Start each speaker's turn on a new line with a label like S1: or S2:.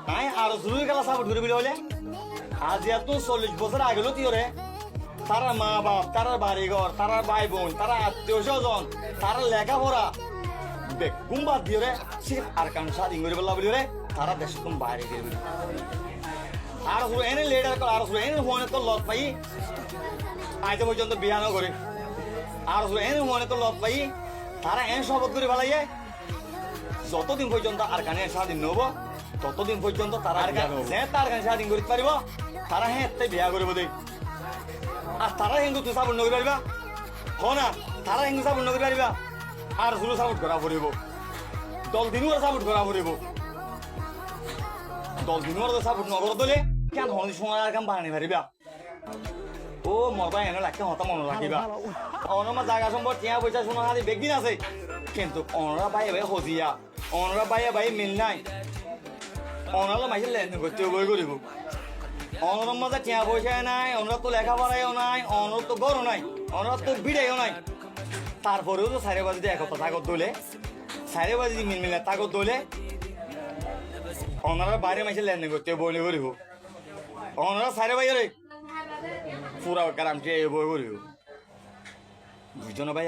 S1: তাই আরো শুরু গেলা সাপোর্ট করে বলে হলে আজ এত 40 বছর আগেলো তিওরে তারা মা বাপ তারা বাড়িঘর তারা ভাই বোন তারা আত্মীয় স্বজন তারা লেখাপড়া বেকুম বাদ দিয়ে রে সির্ফ আর কান স্বাধীন করে বললা বলি রে তারা দেশ তুমি বাইরে দিয়ে বলি আর শুরু এনে লেডার কর আর শুরু এনে ফোনে তো লত পাই আজ পর্যন্ত বিয়ানো করে আর শুরু এনে ফোনে তো লত পাই তারা এনে শপথ করে ফেলাইয়ে যতদিন পর্যন্ত আর কানে স্বাধীন নেব ততদিন পর্যন্ত তারা তার কানে স্বাধীন করতে পারিব তারা হ্যাঁ তাই বিয়া করব দেই আর তারা হিন্দু তুই সাপোর্ট নকরি পারিবা হ না তারা হিন্দু সাপোর্ট নকরি পারিবা আর শুরু সাপোর্ট করা পড়িব দল দিনও সাপোর্ট করা পড়িব দল দিনও সাপোর্ট নগর দলে কেন হনি সময় আর কাম বানানি পারিবা ও মরবা এনে রাখতে হতা মনে রাখিবা অনমা জায়গা সম্পদ টিয়া পয়সা শোনা হাতে বেগদিন আছে কিন্তু অনরা ভাই ভাই হজিয়া অনরা ভাই ভাই মিল নাই অনরা মাইছে লেনদেন করতে বই করিব অনরম মাঝে টিয়া পয়সা নাই অনরা তো লেখাপড়াইও নাই অনর তো গরও নাই অনরা তো বিড়াইও নাই তারপরেও তো সাড়ে বাজে এক কথা তাগত দলে সাড়ে বাজে মিল মিলে তাগত দলে অনরা বাইরে মাইছে লেনদেন করতে বই করিব অনরা সাড়ে বাজে পুরা কারাম বই করিব বুঝছো না ভাই